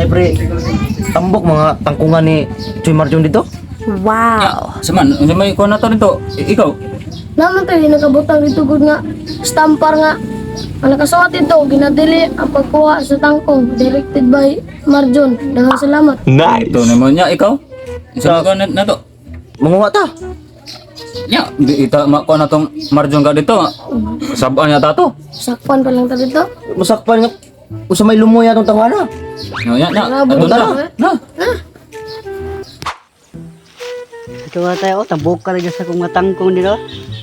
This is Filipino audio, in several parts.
Ay, pre, tambok mga tangkungan ni Choy Marjon dito? Wow. Saman, may kuha na to dito. Ikaw? Naman tayo nakabutang dito gud nga stampar nga. Ang nakasuot ito, ginadili ang pagkuha sa tangkong. Directed by Marjon. Daghang salamat. Ito naman niya, ikaw? Isa ko na to. Manguha ta. Nya, di ita makuha na tong Marjon ka dito. Sabaan niya tato. Sakpan pa lang ta dito. Masakpan nga. Usa may lumoy atong tangana. Nya, Grabe, ato na. grabe. Na. Ito nga tayo, tabok ka rin sa kong matangkong dito.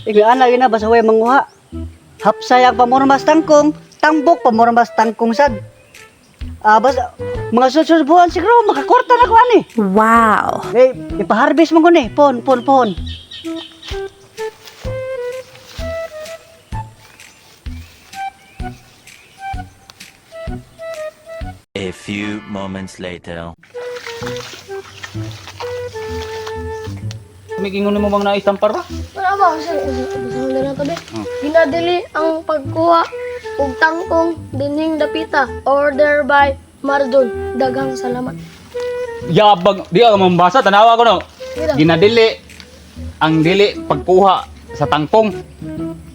Ikaw anak yun na, basta huwag manguha. Hapsay ang pamormas tangkong, tambok pamormas tangkong sad. Basta, mga susunod buwan siguro, makakorta na ko ani. Wow. Ipaharvest mo ko ni, pon. A few moments later. Kumikingon mo bang naistampar ba? Wala ba? Basahan na lang tabi. Ginadili ang pagkuha ug tangkong dinhing dapita. Order by Marjon. Daghang salamat. Yabag, di ako mambasa, tanawa ko no. Mira. Ginadili ang dili pagkuha sa tangkong.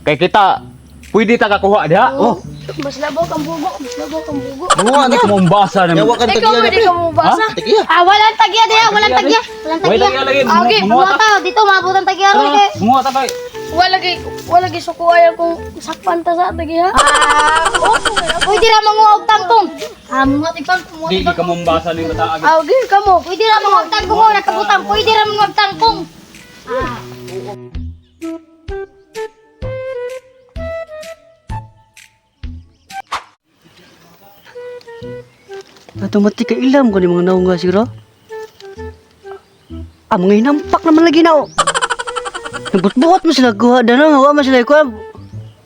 Kay kita, pwede ta kakuha diha. Oh, Mas labaw kang bugo. Mas labaw kang bugo. Manguha hindi ta. ko mambasa naman. Yawa kan Ikaw tagiya na, pwede pre. ka mabasa. Tagiya. Walang tagya diya, walang tagya. Walang Wala tagya. tagya lagi. Okay, Munguha mga ta. tao dito mabutan tagya ro kay. Munguha ta kay. Wala gi sukuay akong sakpan ta sa tagi ha. Pwede ra manguog tangkong. Mga tigpang Di ka mambasa ni mata agad. Agi kamo. Pwede ra manguog tangkong o nakabutang. Pwede ra manguog tangkong. Natumati ka ilam ko ni mga naunga siguro. Mga hinampak naman lagi na. Nagbut-buot mo sila kuha. Dano, hawa mo sila kuha.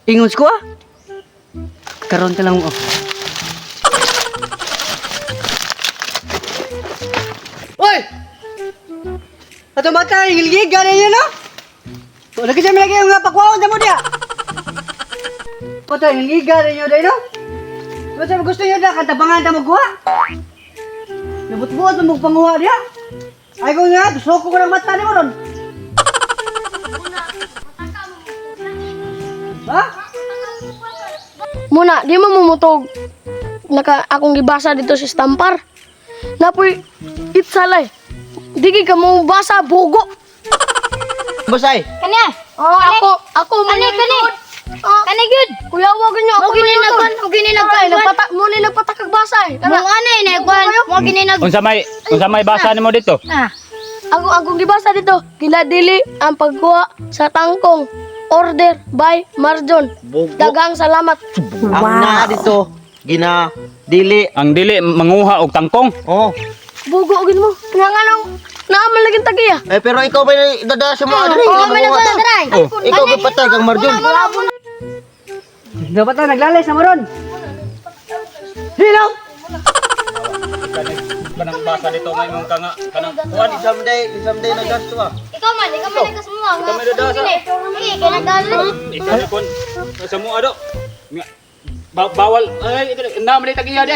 Ingon ko Karon ka lang mo. Oy! Ato mata, hilgig, gano'n yun, no? Wala ka dyan lagi yung pakwaon mo diya. Pata, hilgig, gano'n yun, no? Basta gusto nyo na, katabangan na magkuha. Nabut-buot mo magpanguha diya. Ay ko nga, gusto ko ng mata ni mo ron. Ha? Muna, di mo mumutog. Akong gibasa dito si stampar. Napoy itsalay. Digi ka mo basa bugo. Basay. Kanya. Ako Kani. Kani gyud. Kuya wag niyo ako Gininagan, gininagan. mo ni nagpatakag basa eh. Mo anay na kwan. Mo gininag. Unsa may basa nimo dito? Akong gibasa dito. Ginadili ang pagkuha sa tangkong. Order by Marjon. Bugo. Dagang salamat. Ang na dito. Gina. Dili. Ang dili manguha og tangkong. Oh. Bugo ogin mo. Nga nganong naaman laging tagiya. Eh, pero ikaw ba dada sa mga adre? Oh, may Manguha ta. nagdadray. Oh. Ikaw ba patay kang Marjon? Dapat na naglalay sa maron. Hilaw! Kanang basa dito may mong kanang Kuan someday nagasto ah. Ikaw man nagkasmo. Ikaw may dadasa. Sige, kaya nagdadala. Ikaw ni kon sa mo ado. Bawal ay naman tagiya di.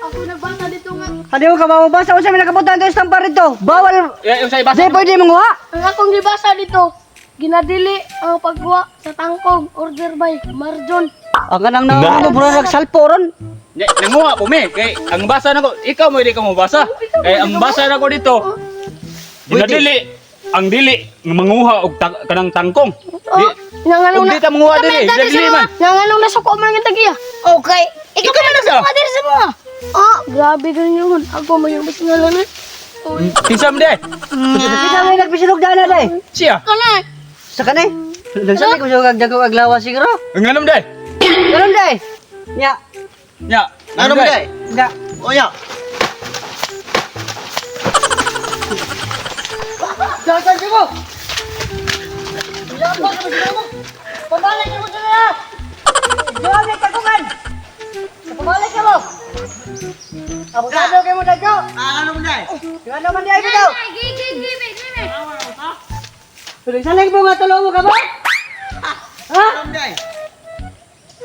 Ako nagbasa dito nga. Hindi mo ka mababasa kung saan may nakapunta ito sa tampar ito. Bawal. Usay basa. Di pwede manguha. Ang akong gibasa dito. Ginadili ang pagkuha sa tangkong. Order by Marjon. Ang kanang naunga mo, bro, nagsalpo ron. Nanguha po me kay ang basa nako ikaw mo di ka mo basa. Kay ang basa nako dito. Dinadili ang dili manguha og kanang tangkong. Di Nga nganong og di ta manguha dili, dili man. Nga nganong nasuko man yung tagiya. Okay. Ikaw man na sa. nagkasmo sa mo. Grabe ganyan yun. Ako may yung basta ngalan eh. Kinsam de. Kita may nagpisilog dana day. Siya. Kanay. Sa kanay. Nagsabi ko siya kagdago aglawa siguro. Nganam de. Ganun day. Nya. Nya. Ano ba day? Nga. Oh ya. Dagan ka mo. Pabalik mo dala. Diyan may tagungan. Pabalik ka mo. Abusado kayo mo dagyo. Ano mo day? Diyan naman di ay bitaw. Gigi. Tuloy sa mo nga tulo mo ka ba? Ha? Ano day?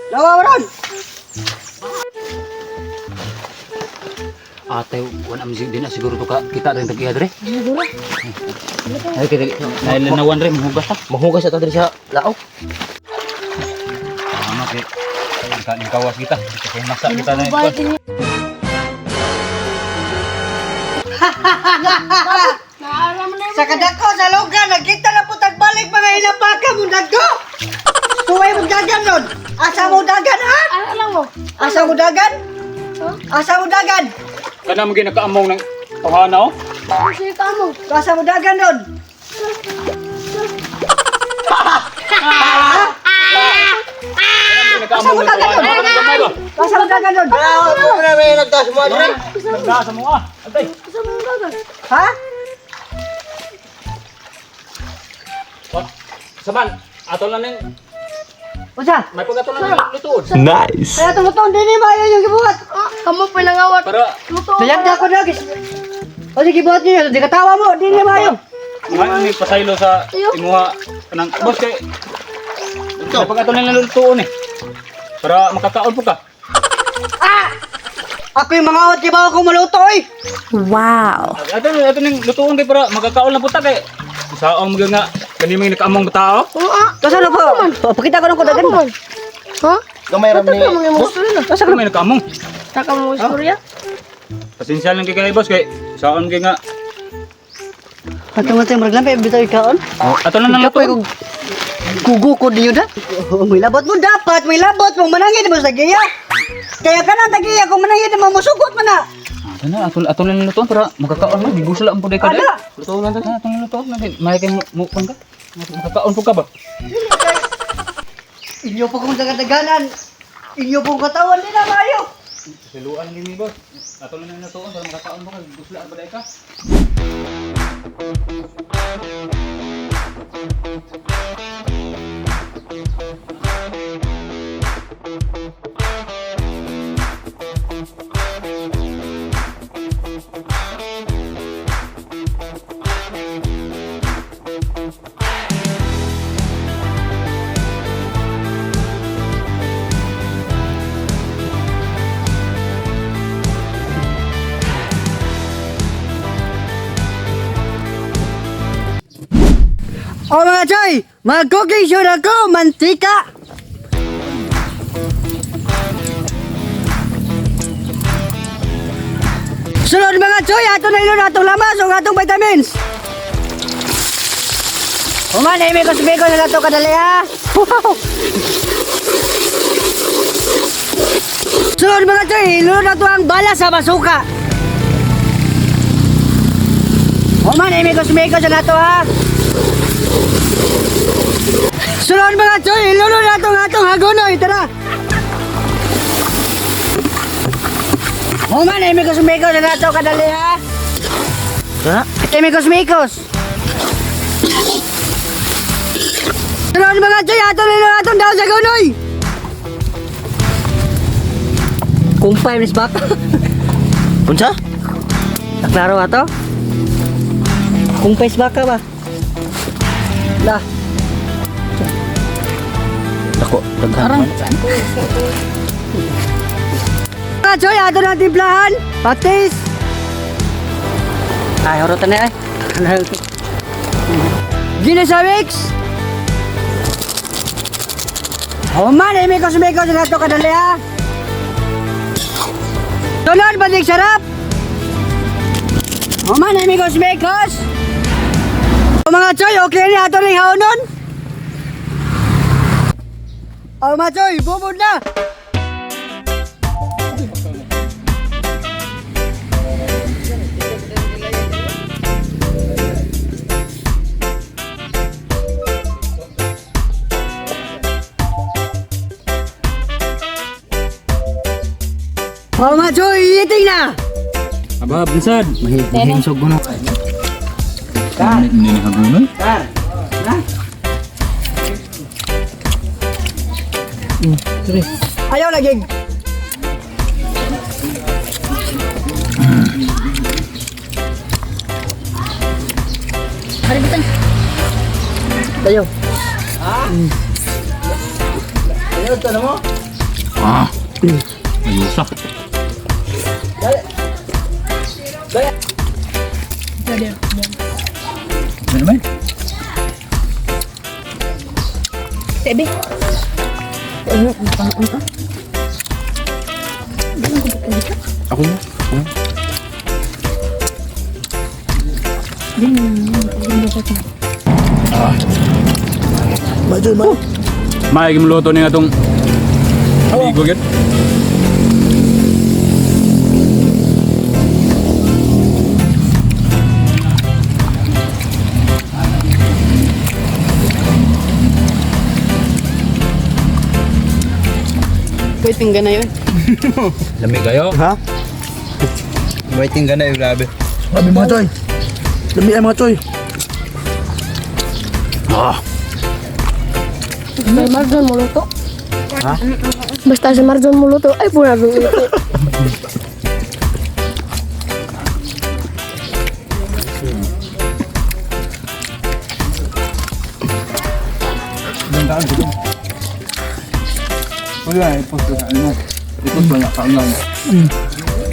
Lawa mo ron. Ate, wala music din na siguro to ka kita rin tag-iya dre. Siguro. Ay kaya nailanawan rin mahugas ta. Mahugas sa tadri sa lao. Tama kay ang kawas kita. Kasi masa kita na ito. Sa kadako sa lugar, nakita na po tagbalik mga inapaka mo dagko. Kuway mo dagan nun. Asa mo dagan ha? Alam mo. Asa mo dagan? Asa mo dagan? Kana mo ginakaamong ng tuhana oh. Kasi ka mo. Asa mo dagan nun? Ginakaamong ng tuhana. Ano gamay ba? Asa mo dagan nun? Ako na may nagtas mo dre. Nagdasa mo ah. Atay. Sa mga gagal. Ha? Saban, atol na ning Usa? may pag-atol na ning lutuod. Kaya tumuton din ni Mayo yung gibuhat. Kamu pinangawat. Para Luto. Dayag na ako dagis. O sige gibuhat niyo, di katawa mo, di ni Mayo. ngayon ni pasaylo sa imuha kanang boss kay may pag-atol na ning lutuon eh. Para makakaon po ka. Ako yung mga awat, di ba ako maluto eh? Wow. Ato ning lutuon kay para makakaon lang po ta kay saong mga nga kanimang nakaamong tao. Kasano po? Pakita ko ng kudagan mo. Ha? Gamay ram ni. Kamu yung gusto rin. Asa ka may nakaamong? Taka mo istorya. Pasensya lang kay boss kay saon kay nga Ato nga tayo maglampi, bitaw ikaon. ato lang nang lutuon. Gugu ko diyo da. May labot mo dapat, may labot mo manangin mo sa giya. Kaya ka na tagiya kung manangin mo musugot mo na. Ano ato lang lutuon para makakaon mo gigusol lang po day ka day. Ada. Lutuon lang ta ato lang lutuon na may kay mo ka. Makakaon po ka ba? Inyo po kung dagadaganan. Inyo pong katawan din na Mayo. Siluan ni boss. Ato lang lutuon para makakaon mo ka gigusol lang ba day ka. O mga choy, mag-cooking show na ko, mantika. Sunod mga choy, ato na ilun atong lamas o atong vitamins. Human, may mikos-mikos na nato kadali ha. Wow. Sunod mga choy, ilun nato ang bala sa basuka. Human, may mikos-mikos na nato ha. Sunod mga choy, ilunod nato ang atong hagonoy, tara! Human, mikos-mikos na nato kadali ha! Ha? Mikos-mikos! Sunod mga choy, atong ilunod atong daw sa hagonoy! Kumpay, Miss Baka. Unsa? Naklaro ato? Kumpay, Miss Baka ba? Lah. Ako, daghan. Mga choy, ato na timplahan. Patis. Ay, horotan na ay. Guinness mix. Human, mikos-mikos na ito kadali ha. Tunod, batik sarap. Human, mikos-mikos. Mga choy, okay na ato rin haonon. Mga choy, bumod na. Mga choy, iiting na. Aba, binsad. Mahinsog ko no. Hindi na hagunoy. Ayaw lagi. Ayaw. Ayaw tanong mo. Ayusa. Ano naman? Tebe. Ako na. Majoy, ma. Maayag mo luto niya itong amigo yun. Waiting ka na yun. Lamig kayo. Ha? Waiting ka na yun, grabe. Sabi mga choy. Lami ay mga choy. May Marjon muluto. Ha? Basta si Marjon muluto, ay pura muluto.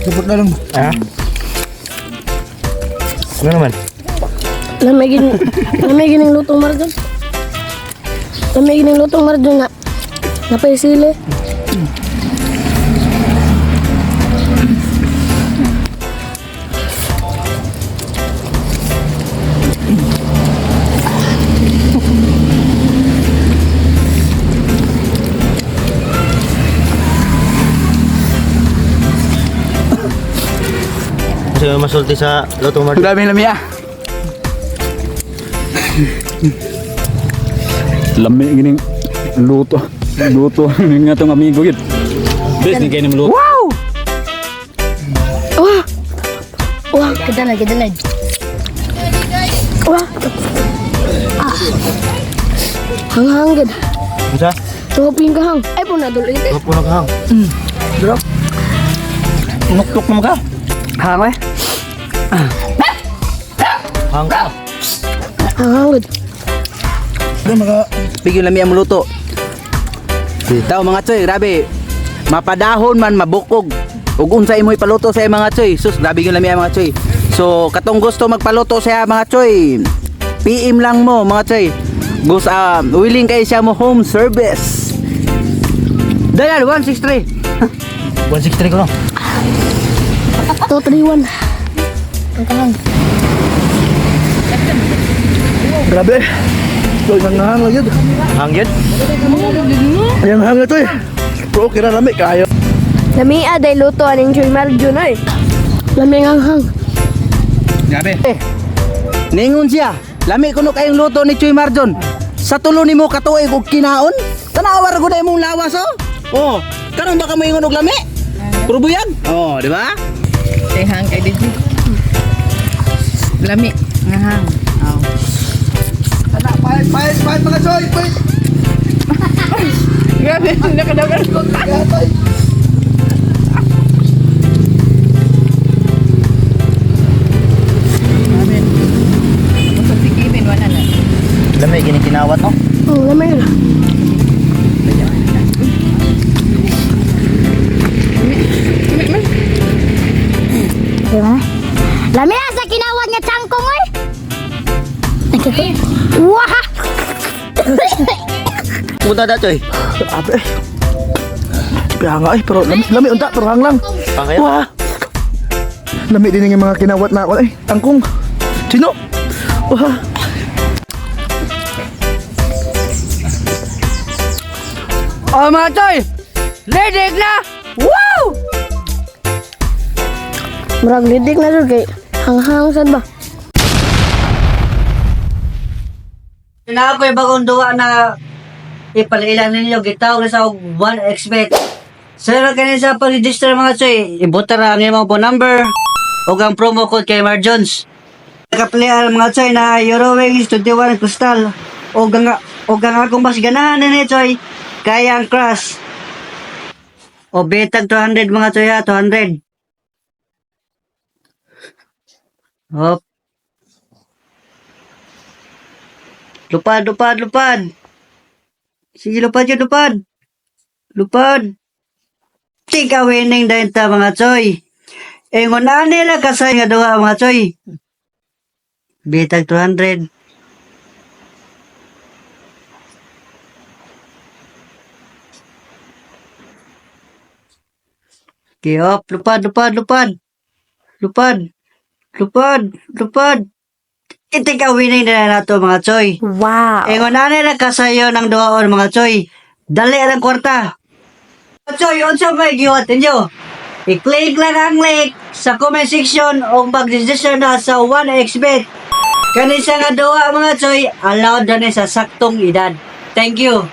Dapat na lang. Ha? Ano naman? Lamigin ng lutong Marjon. Lamigin ng lutong Marjon nga. Napay sili. Kasi masulti sa lutong Marjon. Grabe yung lamig Lami gining luto. Luto ng atong amigo yun. Bes ni kayo naman luto. Wah! Wah! Kadalay, kadalay. Wah! Hanghang gud. Isa? Tuhopin ka hang. Ay po na dulit eh. Huwag po naghang. Drop. Nuktok naman ka. Hang eh. Hang ka. Hanghang gud. Doon mga... Bigyan lami ang luto. Tao mga choy, grabe. Mapadahon man, mabukog. Ug unsa imoy paluto sa mga choy. Sus, grabe yung lami ang mga choy. So, katong gusto magpaluto sa mga choy, PM lang mo mga choy. Gusto, willing kayo siya mo home service. Dayan, 163. 163 ko lang. 231. Ang kahang. Grabe. Choy, nanghang lang yun. Hang yun? Ayan hang na choy. Pero okay na lami kayo. Lami aday luto aning Joy Marjon ay. Lami hanghang. Grabe. Ningon siya. Lami kuno kayong luto ni Chuy Marjon. Sa tulo nimo katuig og kinaon. Tanawar ko na imong lawas oh. Oh, karon ba ka mo ingon og lami? Puro buyag? Oh, di ba? Tehang kay Didi. Lami. Ngahang. Oh. Pahit mga choy. Pahit. Grabe, nakadagan ko. Masasikimin, wala na. Lami, ginikinawat no? Lami gud. Diba? Lami na sa kinawat nga tangkong oy. Wah! Punta da choy. Abe. Kaya nga pero lami unta pero hang lang. Pang kayo? Wah. Lami din yung mga kinawat na ako tangkong. Sino? Wah. Oh mga choy. Ledig na. Wow! Murag lidik na jud kay hanghang sad ba? Tinawag ko yung bagong duwa na ipalilan ninyo, gitawag na sa 1xbet. Sir, kanin sa pag-register mga choy, ibuta na ang imong phone number o ang promo code kay Marjons. Nakaplian mga choy na Eurowings 21 Crystal o ang akong mas ganahan ni choy, kaya ang crush. O betag 200 mga choy ha, 200. Hop. Lupad, lupad, lupad. Sige, lupad yun, lupad. Lupad. Tika winning dahil ta mga choy. Ingon ani lang kasay nga duha mga choy. Bitag 200. Kiyop, lupad. Itikawin na nato mga choy. Wow. Ingon ani lang kasayo ng duhaon mga choy. Dali ang kwarta. Mga choy, unsa may giwat ninyo? I-click lang ang link sa comment section o mag-register na sa 1xbet. Kanisa nga duha mga choy, allowed na sa saktong edad. Thank you.